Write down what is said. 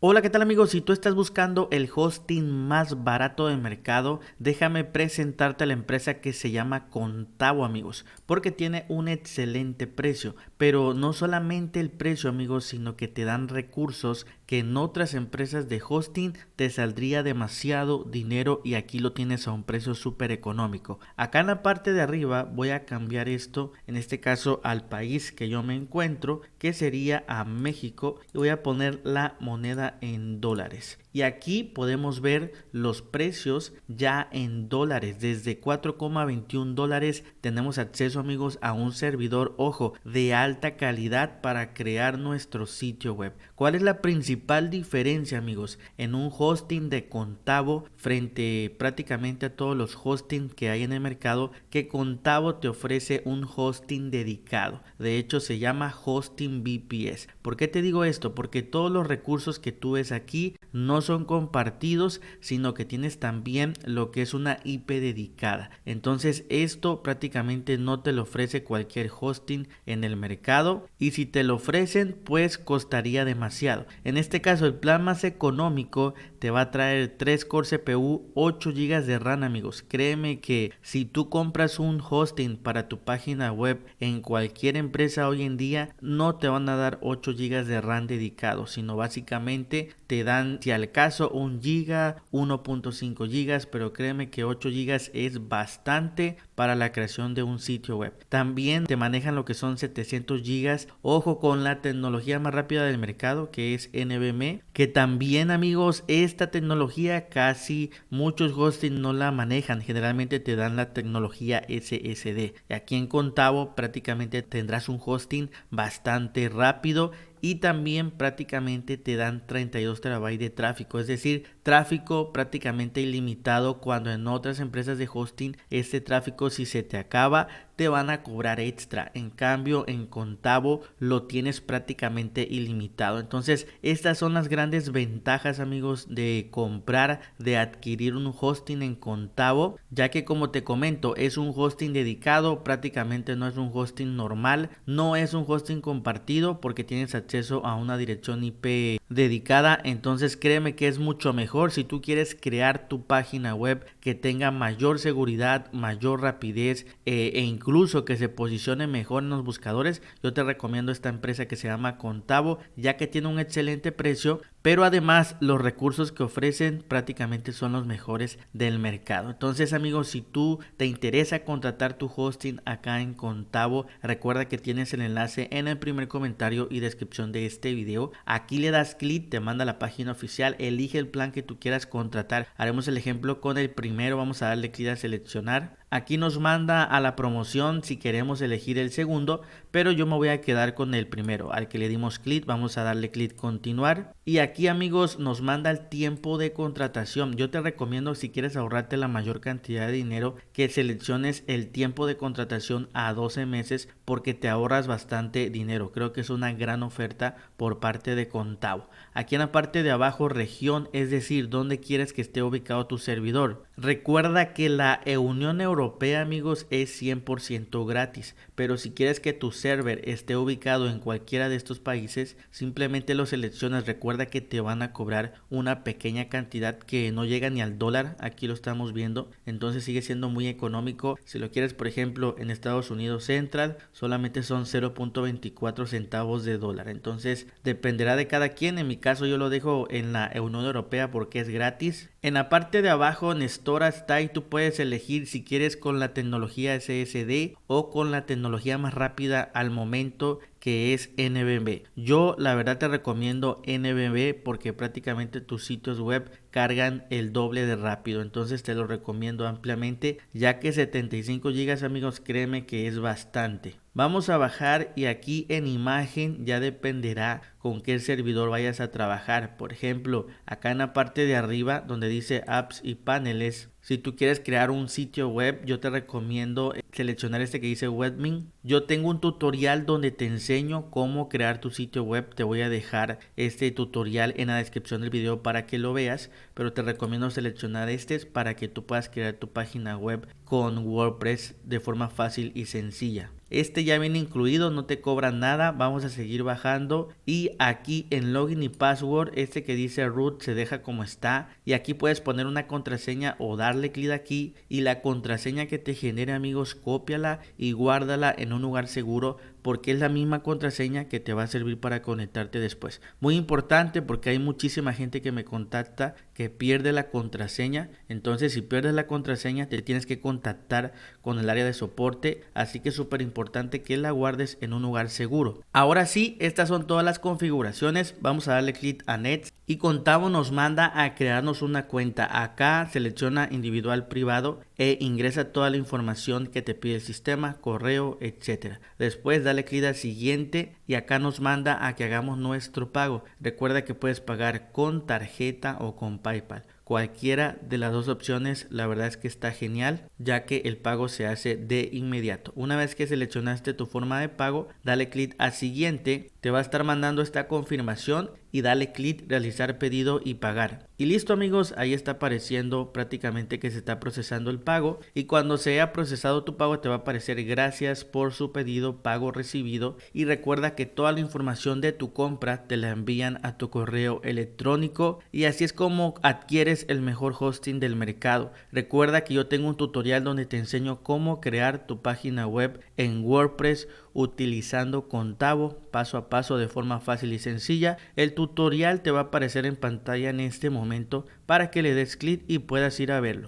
Hola, ¿qué tal amigos? Si tú estás buscando el hosting más barato del mercado, déjame presentarte a la empresa que se llama Contavo, amigos, porque tiene un excelente precio, pero no solamente el precio, amigos, sino que te dan recursos que en otras empresas de hosting te saldría demasiado dinero y aquí lo tienes a un precio súper económico. Acá en la parte de arriba voy a cambiar esto, en este caso al país que yo me encuentro, que sería a México, y voy a poner la moneda en dólares. Y aquí podemos ver los precios ya en dólares. Desde 4,21 dólares tenemos acceso, amigos, a un servidor, ojo, de alta calidad para crear nuestro sitio web. ¿Cuál es la principal diferencia, amigos, en un hosting de Contavo frente prácticamente a todos los hosting que hay en el mercado? Que Contavo te ofrece un hosting dedicado. De hecho, se llama Hosting VPS. ¿Por qué te digo esto? Porque todos los recursos que tú ves aquí no son compartidos, sino que tienes también lo que es una IP dedicada. Entonces esto prácticamente no te lo ofrece cualquier hosting en el mercado, y si te lo ofrecen pues costaría demasiado. En este caso el plan más económico te va a traer 3 core CPU, 8 GB de RAM, amigos. Créeme que si tú compras un hosting para tu página web en cualquier empresa hoy en día, no te van a dar 8 GB de RAM dedicado, sino básicamente te dan, si al caso, 1 GB, 1.5 GB, pero créeme que 8 GB es bastante para la creación de un sitio web. También te manejan lo que son 700 GB, ojo, con la tecnología más rápida del mercado, que es NVMe, que también, amigos, esta tecnología casi muchos hosting no la manejan. Generalmente te dan la tecnología SSD. Y aquí en Contavo prácticamente tendrás un hosting bastante rápido, y también prácticamente te dan 32 terabytes de tráfico, es decir, tráfico prácticamente ilimitado, cuando en otras empresas de hosting este tráfico, si se te acaba, te van a cobrar extra. En cambio en Contavo lo tienes prácticamente ilimitado. Entonces estas son las grandes ventajas, amigos, de comprar, de adquirir un hosting en Contavo, ya que, como te comento, es un hosting dedicado, prácticamente no es un hosting normal, no es un hosting compartido porque tienes acceso a una dirección IP dedicada. Entonces créeme que es mucho mejor si tú quieres crear tu página web que tenga mayor seguridad, mayor rapidez, e incluso que se posicione mejor en los buscadores. Yo te recomiendo esta empresa que se llama Contavo, ya que tiene un excelente precio, pero además los recursos que ofrecen prácticamente son los mejores del mercado. Entonces, amigos, si tú te interesa contratar tu hosting acá en Contavo, recuerda que tienes el enlace en el primer comentario y descripción de este video. Aquí le das clic, te manda a la página oficial, elige el plan que tú quieras contratar. Haremos el ejemplo con el primero, vamos a darle clic a seleccionar. Aquí nos manda a la promoción si queremos elegir el segundo, pero yo me voy a quedar con el primero. Al que le dimos clic, vamos a darle clic continuar. Y aquí, amigos, nos manda el tiempo de contratación. Yo te recomiendo, si quieres ahorrarte la mayor cantidad de dinero, que selecciones el tiempo de contratación a 12 meses, porque te ahorras bastante dinero. Creo que es una gran oferta por parte de Contavo. Aquí en la parte de abajo, región, es decir, dónde quieres que esté ubicado tu servidor. Recuerda que la Unión Europea, amigos, es 100% gratis, pero si quieres que tu server esté ubicado en cualquiera de estos países, simplemente lo seleccionas. Recuerda que te van a cobrar una pequeña cantidad que no llega ni al dólar, aquí lo estamos viendo, entonces sigue siendo muy económico. Si lo quieres, por ejemplo, en Estados Unidos Central, solamente son 0.24 centavos de dólar. Entonces dependerá de cada quien. En mi caso yo lo dejo en la Unión Europea porque es gratis. En la parte de abajo, en Storage Type, tú puedes elegir si quieres con la tecnología SSD o con la tecnología más rápida al momento, que es NVMe. Yo la verdad te recomiendo NVMe porque prácticamente tus sitios web cargan el doble de rápido. Entonces te lo recomiendo ampliamente, ya que 75 GB, amigos, créeme que es bastante. Vamos a bajar y aquí en imagen ya dependerá con qué servidor vayas a trabajar. Por ejemplo, acá en la parte de arriba donde dice apps y paneles, si tú quieres crear un sitio web, yo te recomiendo seleccionar este que dice Webmin. Yo tengo un tutorial donde te enseño cómo crear tu sitio web. Te voy a dejar este tutorial en la descripción del video para que lo veas, pero te recomiendo seleccionar este para que tú puedas crear tu página web con WordPress de forma fácil y sencilla. Este ya viene incluido, no te cobra nada. Vamos a seguir bajando y aquí en login y password, este que dice root se deja como está y aquí puedes poner una contraseña o darle clic aquí y la contraseña que te genere, amigos, cópiala y guárdala en un lugar seguro porque es la misma contraseña que te va a servir para conectarte después. Muy importante porque hay muchísima gente que me contacta que pierde la contraseña. Entonces si pierdes la contraseña te tienes que contactar con el área de soporte, así que es súper importante que la guardes en un lugar seguro. Ahora sí, estas son todas las configuraciones. Vamos a darle clic a Next y Contavo nos manda a crearnos una cuenta. Acá selecciona individual privado e ingresa toda la información que te pide el sistema, correo, etcétera. Después dale clic al siguiente y acá nos manda a que hagamos nuestro pago. Recuerda que puedes pagar con tarjeta o con PayPal. Cualquiera de las dos opciones, la verdad es que está genial, ya que el pago se hace de inmediato. Una vez que seleccionaste tu forma de pago, dale clic a siguiente, te va a estar mandando esta confirmación y dale clic realizar pedido y pagar. Y listo, amigos, ahí está apareciendo prácticamente que se está procesando el pago y cuando se haya procesado tu pago te va a aparecer gracias por su pedido, pago recibido, y recuerda que toda la información de tu compra te la envían a tu correo electrónico y así es como adquieres el mejor hosting del mercado. Recuerda que yo tengo un tutorial donde te enseño cómo crear tu página web en WordPress utilizando Contavo paso a paso de forma fácil y sencilla. El tutorial te va a aparecer en pantalla en este momento para que le des clic y puedas ir a verlo.